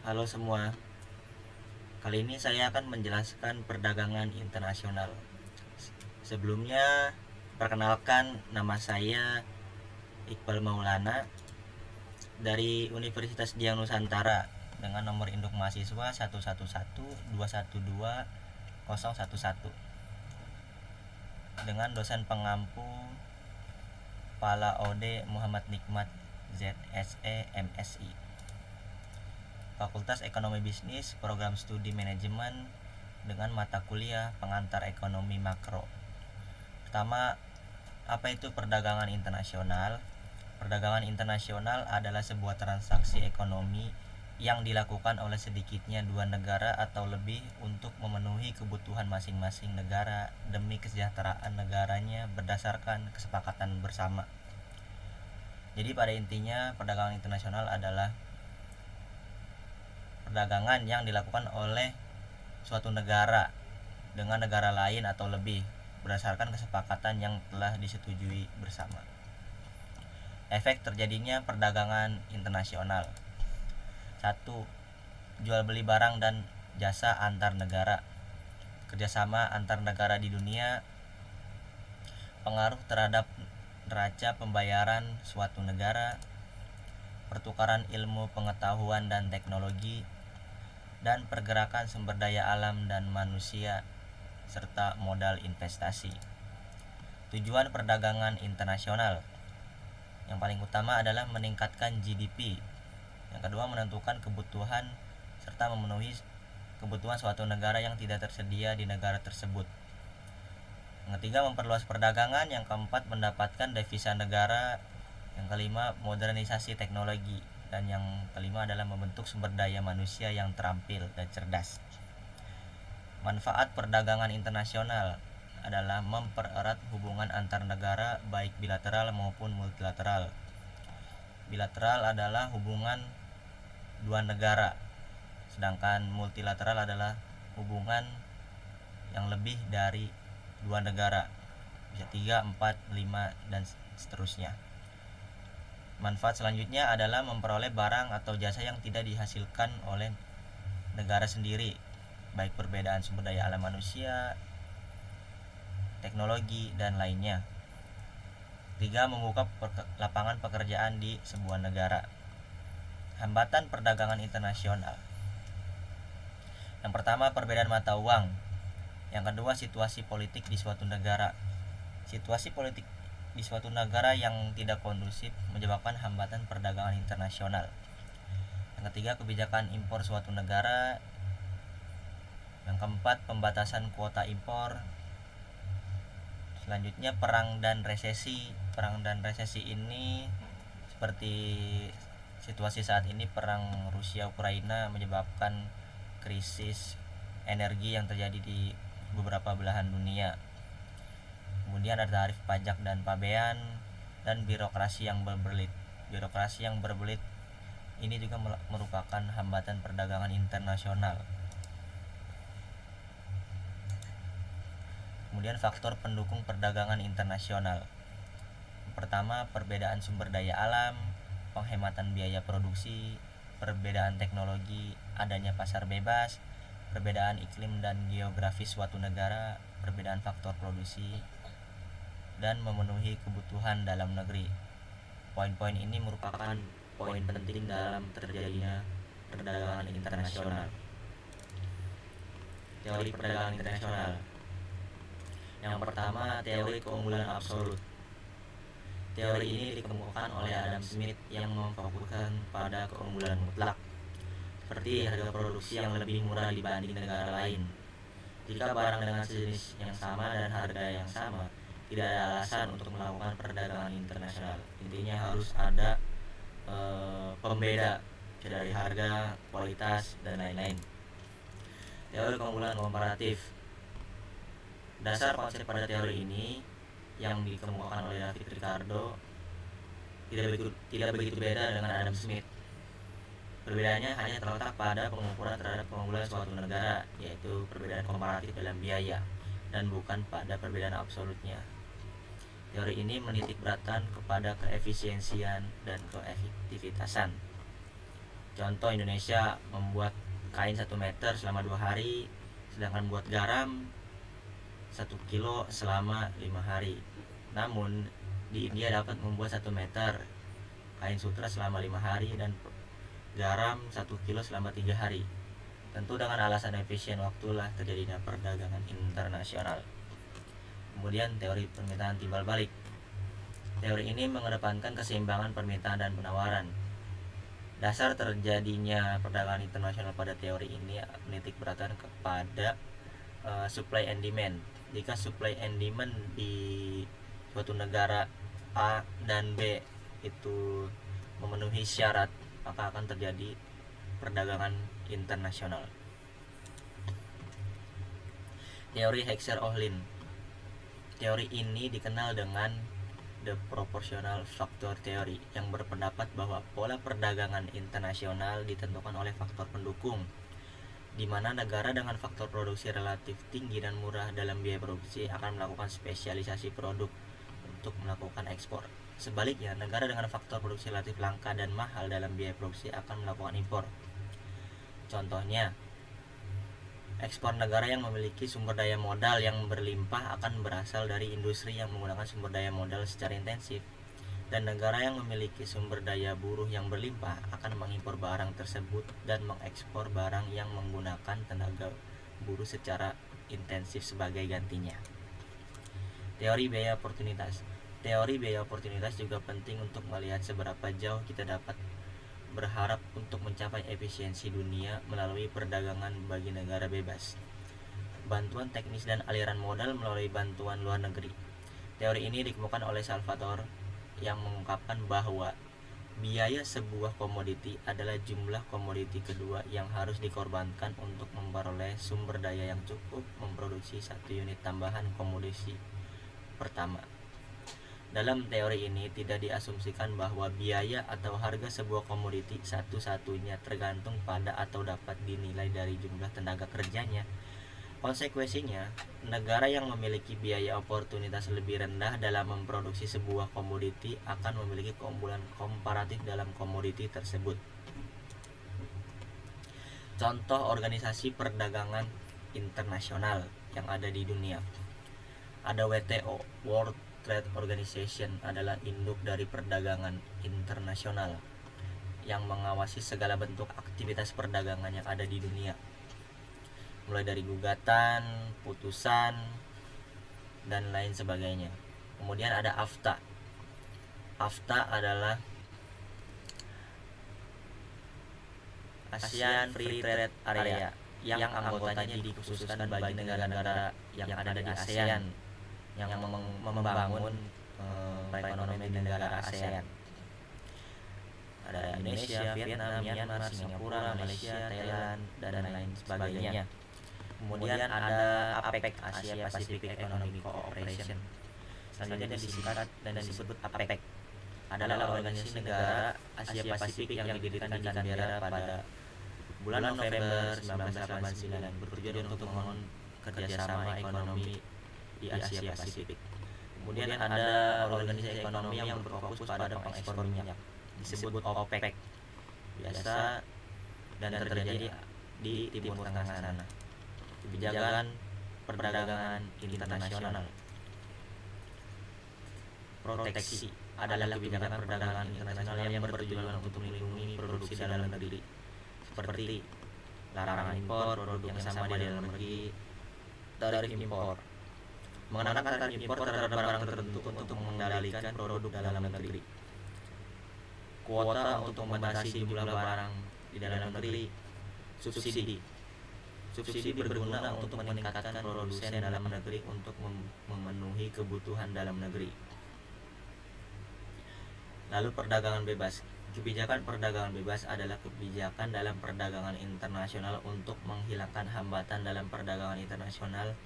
Halo semua, kali ini saya akan menjelaskan perdagangan internasional. Sebelumnya, perkenalkan nama saya Iqbal Maulana dari Universitas Dian Nusantara dengan nomor induk mahasiswa 11121121011 dengan dosen pengampu Pala Ode Muhammad Nikmat ZSE MSI. Fakultas Ekonomi Bisnis, Program Studi Manajemen dengan mata kuliah Pengantar Ekonomi Makro. Pertama, apa itu perdagangan internasional? Perdagangan internasional adalah sebuah transaksi ekonomi yang dilakukan oleh sedikitnya dua negara atau lebih untuk memenuhi kebutuhan masing-masing negara demi kesejahteraan negaranya berdasarkan kesepakatan bersama. Jadi pada intinya perdagangan internasional adalah perdagangan yang dilakukan oleh suatu negara dengan negara lain atau lebih berdasarkan kesepakatan yang telah disetujui bersama. Efek terjadinya perdagangan internasional. 1. Jual beli barang dan jasa antar negara. Kerjasama antar negara di dunia. Pengaruh terhadap neraca pembayaran suatu negara. Pertukaran ilmu pengetahuan dan teknologi, dan pergerakan sumber daya alam dan manusia serta modal investasi. Tujuan perdagangan internasional. Yang paling utama adalah meningkatkan GDP. Yang kedua, menentukan kebutuhan serta memenuhi kebutuhan suatu negara yang tidak tersedia di negara tersebut. Yang ketiga, memperluas perdagangan. Yang keempat, mendapatkan devisa negara. Yang kelima, modernisasi teknologi. Dan yang kelima adalah membentuk sumber daya manusia yang terampil dan cerdas. Manfaat perdagangan internasional adalah mempererat hubungan antar negara baik bilateral maupun multilateral. Bilateral adalah hubungan dua negara, sedangkan multilateral adalah hubungan yang lebih dari dua negara, bisa 3, 4, 5 dan seterusnya. Manfaat selanjutnya adalah memperoleh barang atau jasa yang tidak dihasilkan oleh negara sendiri, baik perbedaan sumber daya alam manusia, teknologi, dan lainnya. 3. Membuka lapangan pekerjaan di sebuah negara. Hambatan perdagangan internasional. Yang pertama, perbedaan mata uang. Yang kedua, situasi politik di suatu negara. Situasi politik di suatu negara yang tidak kondusif menyebabkan hambatan perdagangan internasional. Yang ketiga, kebijakan impor suatu negara. Yang keempat, pembatasan kuota impor. Selanjutnya, perang dan resesi. Perang dan resesi ini seperti situasi saat ini, perang Rusia Ukraina menyebabkan krisis energi yang terjadi di beberapa belahan dunia. Kemudian ada tarif pajak dan pabean, dan birokrasi yang berbelit. Birokrasi yang berbelit ini juga merupakan hambatan perdagangan internasional. Kemudian faktor pendukung perdagangan internasional. Pertama, perbedaan sumber daya alam, penghematan biaya produksi, perbedaan teknologi, adanya pasar bebas, perbedaan iklim dan geografis suatu negara, perbedaan faktor produksi, dan memenuhi kebutuhan dalam negeri. Poin-poin ini merupakan poin penting dalam terjadinya perdagangan internasional. Teori perdagangan internasional. Yang pertama, teori keunggulan absolut. Teori ini dikemukakan oleh Adam Smith yang memfokuskan pada keunggulan mutlak, seperti harga produksi yang lebih murah dibanding negara lain. Jika barang dengan sejenis yang sama dan harga yang sama, tidak ada alasan untuk melakukan perdagangan internasional. Intinya harus ada pembeda dari harga, kualitas, dan lain-lain. Teori keunggulan komparatif. Dasar konsep pada teori ini yang dikemukakan oleh David Ricardo tidak begitu beda dengan Adam Smith. Perbedaannya hanya terletak pada pengukuran terhadap keunggulan suatu negara, yaitu perbedaan komparatif dalam biaya, dan bukan pada perbedaan absolutnya. Teori ini menitik beratkan kepada keefisiensian dan keefektivitasan. Contoh, Indonesia membuat kain 1 meter selama 2 hari, sedangkan buat garam 1 kilo selama 5 hari. Namun di India dapat membuat 1 meter kain sutra selama 5 hari dan garam 1 kilo selama 3 hari. Tentu dengan alasan efisien waktulah terjadinya perdagangan internasional. Kemudian teori permintaan timbal balik. Teori ini mengedepankan keseimbangan permintaan dan penawaran. Dasar terjadinya perdagangan internasional pada teori ini menitik beratkan kepada supply and demand. Jika supply and demand di suatu negara A dan B itu memenuhi syarat, maka akan terjadi perdagangan internasional. Teori Heckscher-Ohlin. Teori ini dikenal dengan The Proportional Factor Theory, yang berpendapat bahwa pola perdagangan internasional ditentukan oleh faktor pendukung, di mana negara dengan faktor produksi relatif tinggi dan murah dalam biaya produksi akan melakukan spesialisasi produk untuk melakukan ekspor. Sebaliknya, negara dengan faktor produksi relatif langka dan mahal dalam biaya produksi akan melakukan impor. Contohnya, ekspor negara yang memiliki sumber daya modal yang berlimpah akan berasal dari industri yang menggunakan sumber daya modal secara intensif, dan negara yang memiliki sumber daya buruh yang berlimpah akan mengimpor barang tersebut dan mengekspor barang yang menggunakan tenaga buruh secara intensif sebagai gantinya. Teori biaya oportunitas. Teori biaya oportunitas juga penting untuk melihat seberapa jauh kita dapat berharap untuk mencapai efisiensi dunia melalui perdagangan bagi negara bebas. Bantuan teknis dan aliran modal melalui bantuan luar negeri. Teori ini dikemukakan oleh Salvatore, yang mengungkapkan bahwa biaya sebuah komoditi adalah jumlah komoditi kedua yang harus dikorbankan untuk memperoleh sumber daya yang cukup memproduksi 1 unit tambahan komoditi pertama. Dalam teori ini tidak diasumsikan bahwa biaya atau harga sebuah komoditi satu-satunya tergantung pada atau dapat dinilai dari jumlah tenaga kerjanya. Konsekuensinya, negara yang memiliki biaya oportunitas lebih rendah dalam memproduksi sebuah komoditi akan memiliki keunggulan komparatif dalam komoditi tersebut. Contoh organisasi perdagangan internasional yang ada di dunia. Ada WTO, World Trade Organization, adalah induk dari perdagangan internasional yang mengawasi segala bentuk aktivitas perdagangan yang ada di dunia, mulai dari gugatan, putusan, dan lain sebagainya. Kemudian ada AFTA. AFTA adalah ASEAN Free Trade Area, yang anggotanya dikhususkan bagi negara-negara yang ada di ASEAN yang membangun perekonomian di negara ASEAN. Ada Indonesia, Vietnam, Myanmar, Singapura, Malaysia, Thailand, dan lain sebagainya. Kemudian ada APEC, Asia Pacific Economic Cooperation. Selanjutnya disingkat dan disebut APEC, adalah organisasi negara Asia Pasifik yang didirikan di Canberra pada bulan November 1989, bertujuan untuk membangun kerjasama ekonomi di Asia Pasifik. Kemudian ada organisasi ekonomi yang berfokus pada pengekspor minyak, disebut OPEC, biasa dan terjadi di Timur Tengah sana. Kebijakan perdagangan internasional. Proteksi adalah kebijakan perdagangan internasional yang bertujuan untuk melindungi produksi dalam negeri, seperti larangan impor produk yang sama di dalam negeri, tarif impor, mengenakan tarif impor terhadap barang tertentu untuk mengendalikan produk dalam negeri, kuota untuk membatasi jumlah barang di dalam negeri, subsidi. Subsidi berguna untuk meningkatkan produsen dalam negeri untuk memenuhi kebutuhan dalam negeri. Lalu perdagangan bebas. Kebijakan perdagangan bebas adalah kebijakan dalam perdagangan internasional untuk menghilangkan hambatan dalam perdagangan internasional,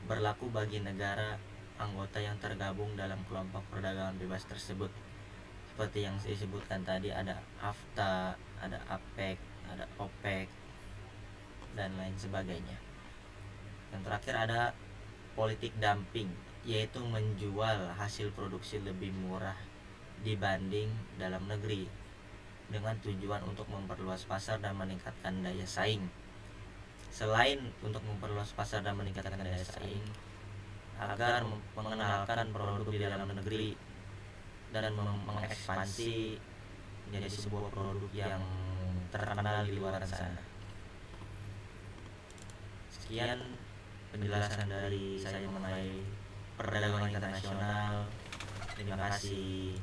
berlaku bagi negara anggota yang tergabung dalam kelompok perdagangan bebas tersebut. Seperti yang saya sebutkan tadi, ada AFTA, ada APEC, ada OPEC, dan lain sebagainya. Yang terakhir ada politik dumping, yaitu menjual hasil produksi lebih murah dibanding dalam negeri. dengan tujuan untuk memperluas pasar dan meningkatkan daya saing. Selain untuk memperluas pasar dan meningkatkan daya saing, agar mengenalkan produk di dalam negeri dan mengekspansi menjadi sebuah produk yang terkenal di luar sana. Sekian penjelasan dari saya mengenai perdagangan internasional. Terima kasih.